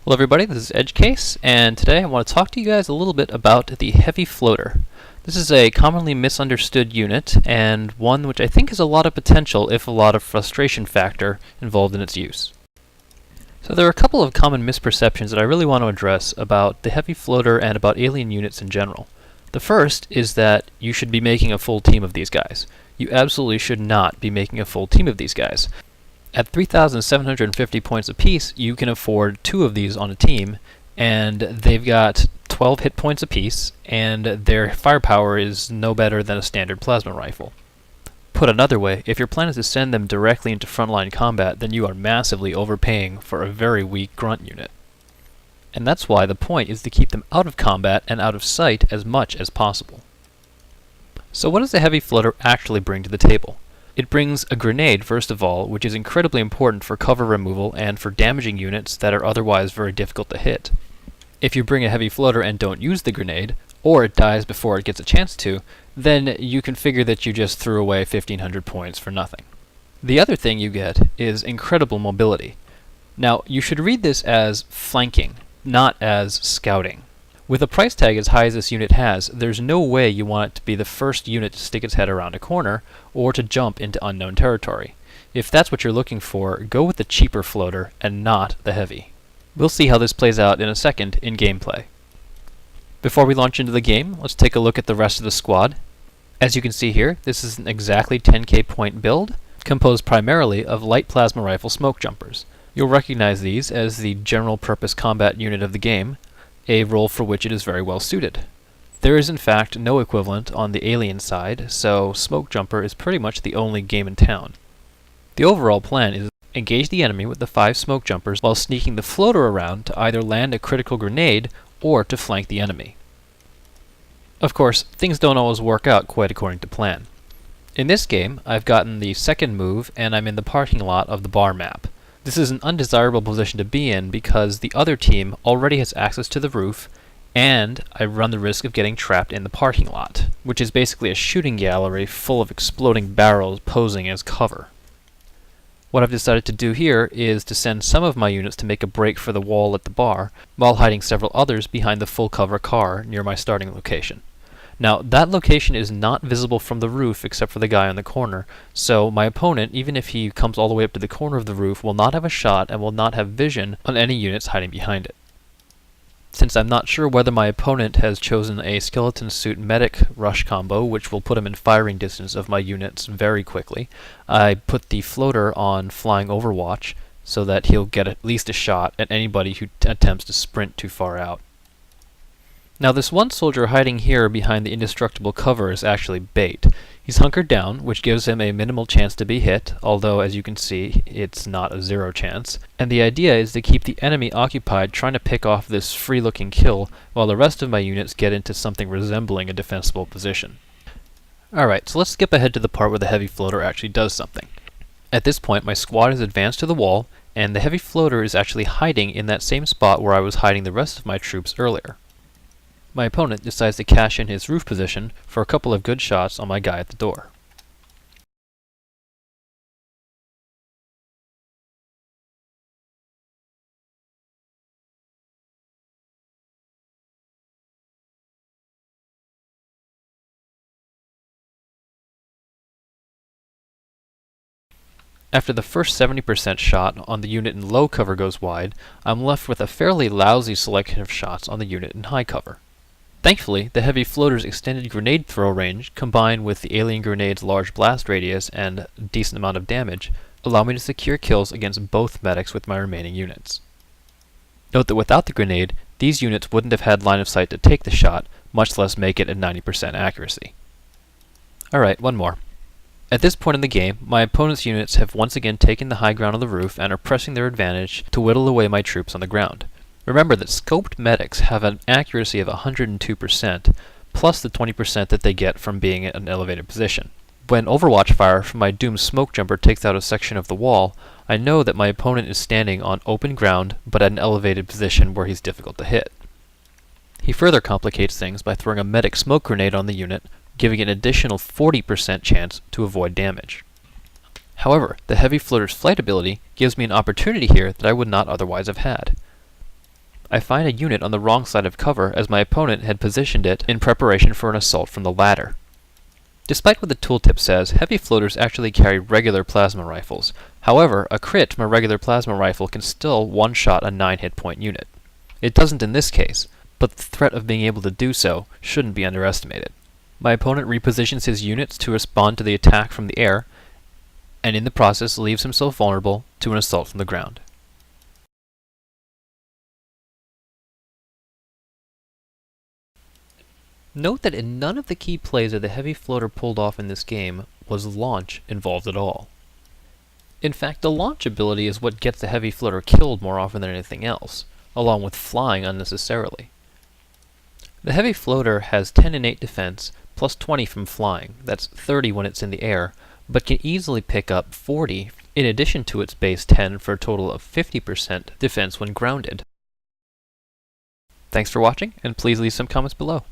Hello everybody, this is EdgeCase, and today I want to talk to you guys a little bit about the heavy floater. This is a commonly misunderstood unit, and one which I think has a lot of potential if a lot of frustration factor involved in its use. So there are a couple of common misperceptions that I really want to address about the heavy floater and about alien units in general. The first is that you should be making a full team of these guys. You absolutely should not be making a full team of these guys. At 3,750 points apiece, you can afford 2 of these on a team, and they've got 12 hit points apiece, and their firepower is no better than a standard plasma rifle. Put another way, if your plan is to send them directly into frontline combat, then you are massively overpaying for a very weak grunt unit. And that's why the point is to keep them out of combat and out of sight as much as possible. So what does the heavy floater actually bring to the table? It brings a grenade, first of all, which is incredibly important for cover removal and for damaging units that are otherwise very difficult to hit. If you bring a heavy floater and don't use the grenade, or it dies before it gets a chance to, then you can figure that you just threw away 1,500 points for nothing. The other thing you get is incredible mobility. Now, you should read this as flanking, not as scouting. With a price tag as high as this unit has, there's no way you want it to be the first unit to stick its head around a corner, or to jump into unknown territory. If that's what you're looking for, go with the cheaper floater, and not the heavy. We'll see how this plays out in a second in gameplay. Before we launch into the game, let's take a look at the rest of the squad. As you can see here, this is an exactly 10k point build, composed primarily of light plasma rifle smoke jumpers. You'll recognize these as the general purpose combat unit of the game, a role for which it is very well suited. There is in fact no equivalent on the alien side, so Smoke Jumper is pretty much the only game in town. The overall plan is to engage the enemy with the 5 Smoke Jumpers while sneaking the floater around to either land a critical grenade or to flank the enemy. Of course, things don't always work out quite according to plan. In this game, I've gotten the second move and I'm in the parking lot of the bar map. This is an undesirable position to be in because the other team already has access to the roof, and I run the risk of getting trapped in the parking lot, which is basically a shooting gallery full of exploding barrels posing as cover. What I've decided to do here is to send some of my units to make a break for the wall at the bar, while hiding several others behind the full cover car near my starting location. Now, that location is not visible from the roof except for the guy on the corner, so my opponent, even if he comes all the way up to the corner of the roof, will not have a shot and will not have vision on any units hiding behind it. Since I'm not sure whether my opponent has chosen a skeleton suit medic rush combo, which will put him in firing distance of my units very quickly, I put the floater on flying overwatch so that he'll get at least a shot at anybody who attempts to sprint too far out. Now this one soldier hiding here behind the indestructible cover is actually bait. He's hunkered down, which gives him a minimal chance to be hit, although as you can see, it's not a 0 chance. And the idea is to keep the enemy occupied trying to pick off this free-looking kill, while the rest of my units get into something resembling a defensible position. Alright, so let's skip ahead to the part where the heavy floater actually does something. At this point, my squad is advanced to the wall, and the heavy floater is actually hiding in that same spot where I was hiding the rest of my troops earlier. My opponent decides to cash in his roof position for a couple of good shots on my guy at the door. After the first 70% shot on the unit in low cover goes wide, I'm left with a fairly lousy selection of shots on the unit in high cover. Thankfully, the heavy floater's extended grenade throw range, combined with the alien grenade's large blast radius and a decent amount of damage, allow me to secure kills against both medics with my remaining units. Note that without the grenade, these units wouldn't have had line of sight to take the shot, much less make it at 90% accuracy. Alright, one more. At this point in the game, my opponent's units have once again taken the high ground on the roof and are pressing their advantage to whittle away my troops on the ground. Remember that scoped medics have an accuracy of 102%, plus the 20% that they get from being in an elevated position. When overwatch fire from my doomed smoke jumper takes out a section of the wall, I know that my opponent is standing on open ground, but at an elevated position where he's difficult to hit. He further complicates things by throwing a medic smoke grenade on the unit, giving it an additional 40% chance to avoid damage. However, the heavy floater's flight ability gives me an opportunity here that I would not otherwise have had. I find a unit on the wrong side of cover as my opponent had positioned it in preparation for an assault from the ladder. Despite what the tooltip says, heavy floaters actually carry regular plasma rifles. However, a crit from a regular plasma rifle can still one-shot a 9 hit point unit. It doesn't in this case, but the threat of being able to do so shouldn't be underestimated. My opponent repositions his units to respond to the attack from the air, and in the process leaves himself vulnerable to an assault from the ground. Note that in none of the key plays that the heavy floater pulled off in this game was launch involved at all. In fact, the launch ability is what gets the heavy floater killed more often than anything else, along with flying unnecessarily. The heavy floater has 10 innate defense, plus 20 from flying, that's 30 when it's in the air, but can easily pick up 40 in addition to its base 10 for a total of 50% defense when grounded. Thanks for watching, and please leave some comments below.